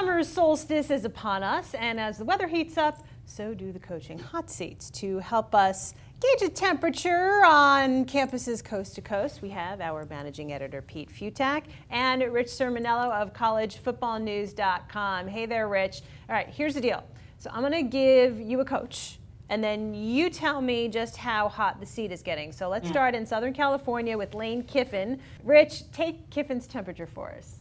summer solstice is upon us, and as the weather heats up, so do the coaching hot seats. To help us gauge a temperature on campuses coast to coast, we have our managing editor, Pete Futak, and Rich Sermonello of collegefootballnews.com. Hey there, Rich. All right, here's the deal. So I'm going to give you a coach, and then you tell me just how hot the seat is getting. So let's start in Southern California with Lane Kiffin. Rich, take Kiffin's temperature for us.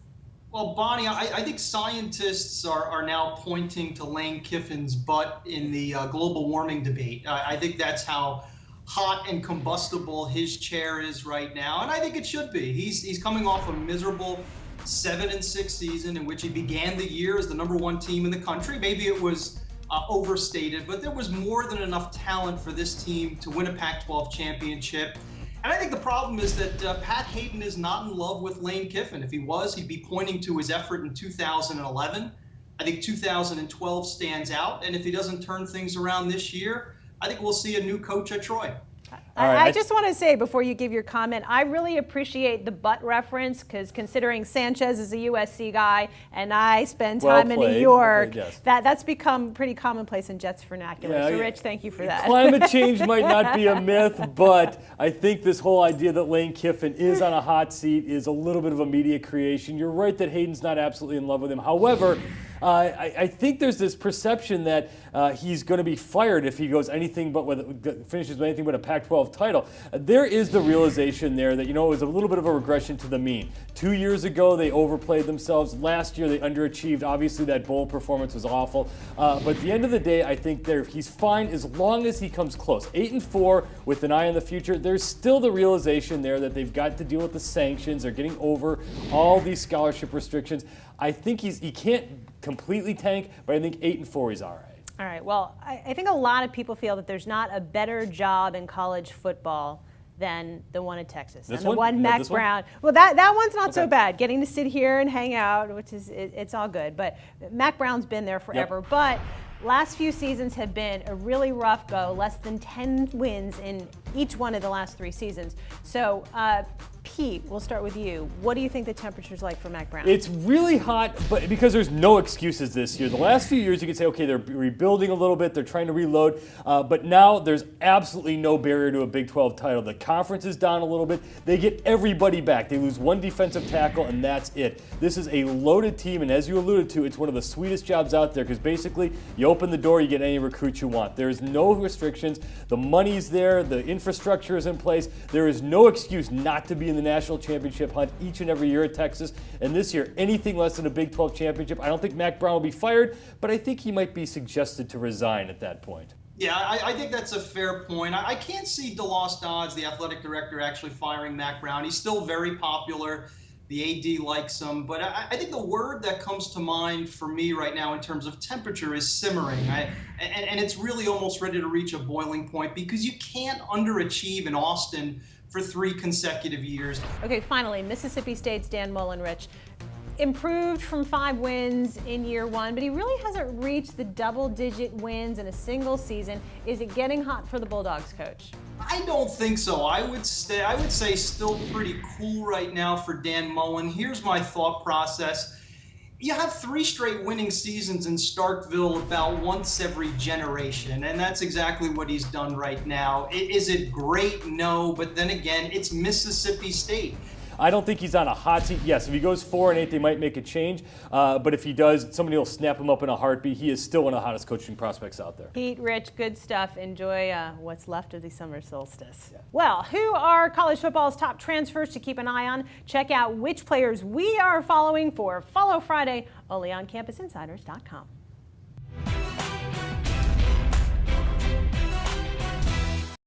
Well, Bonnie, I think scientists are now pointing to Lane Kiffin's butt in the global warming debate. I think that's how hot and combustible his chair is right now, and I think it should be. He's coming off a miserable 7-6 season in which he began the year as the #1 team in the country. Maybe it was overstated, but there was more than enough talent for this team to win a Pac-12 championship. And I think the problem is that Pat Hayden is not in love with Lane Kiffin. If he was, he'd be pointing to his effort in 2011. I think 2012 stands out. And if he doesn't turn things around this year, I think we'll see a new coach at Troy. I just want to say before you give your comment, I really appreciate the butt reference because considering Sanchez is a USC guy and I spend time in New York, that's become pretty commonplace in Jets vernacular. Yeah, so Rich, thank you for that. Climate change might not be a myth, but I think this whole idea that Lane Kiffin is on a hot seat is a little bit of a media creation. You're right that Hayden's not absolutely in love with him. However, I think there's this perception that he's going to be fired if he goes anything but finishes with anything but a Pac-12 title. There is the realization there that, it was a little bit of a regression to the mean. 2 years ago, they overplayed themselves. Last year, they underachieved. Obviously, that bowl performance was awful. But at the end of the day, I think he's fine as long as he comes close. 8-4 with an eye on the future. There's still the realization there that they've got to deal with the sanctions. They're getting over all these scholarship restrictions. I think he can't completely tank, but I think 8-4 he's all right. All right. Well, I think a lot of people feel that there's not a better job in college football than the one in Texas. This and the one yeah, Mack Brown. Well, that one's not so bad. Getting to sit here and hang out, which is it's all good. But Mack Brown's been there forever. Yep. But last few seasons have been a really rough go. Less than 10 wins in each one of the last 3 seasons. So, Pete, we'll start with you. What do you think the temperature's like for Mack Brown? It's really hot, but because there's no excuses this year. The last few years, you could say, okay, they're rebuilding a little bit, they're trying to reload, but now there's absolutely no barrier to a Big 12 title. The conference is down a little bit. They get everybody back. They lose one defensive tackle, and that's it. This is a loaded team, and as you alluded to, it's one of the sweetest jobs out there because basically you open the door, you get any recruit you want. There's no restrictions. The money's there. The infrastructure is in place. There is no excuse not to be in the national championship hunt each and every year at Texas. And this year, anything less than a Big 12 championship, I don't think Mack Brown will be fired, but I think he might be suggested to resign at that point. Yeah, I think that's a fair point. I can't see DeLoss Dodds, the athletic director, actually firing Mack Brown. He's still very popular. The AD likes him. But I think the word that comes to mind for me right now in terms of temperature is simmering. And it's really almost ready to reach a boiling point because you can't underachieve in Austin for 3 consecutive years. Okay, finally, Mississippi State's Dan Mullen, Rich. Improved from 5 wins in year 1, but he really hasn't reached the double-digit wins in a single season. Is it getting hot for the Bulldogs, Coach? I don't think so. I would say still pretty cool right now for Dan Mullen. Here's my thought process. You have 3 straight winning seasons in Starkville about once every generation, and that's exactly what he's done right now. Is it great? No, but then again, it's Mississippi State. I don't think he's on a hot seat. Yes, if he goes 4-8, they might make a change. But if he does, somebody will snap him up in a heartbeat. He is still one of the hottest coaching prospects out there. Pete, Rich, good stuff. Enjoy what's left of the summer solstice. Yeah. Well, who are college football's top transfers to keep an eye on? Check out which players we are following for Follow Friday only on CampusInsiders.com.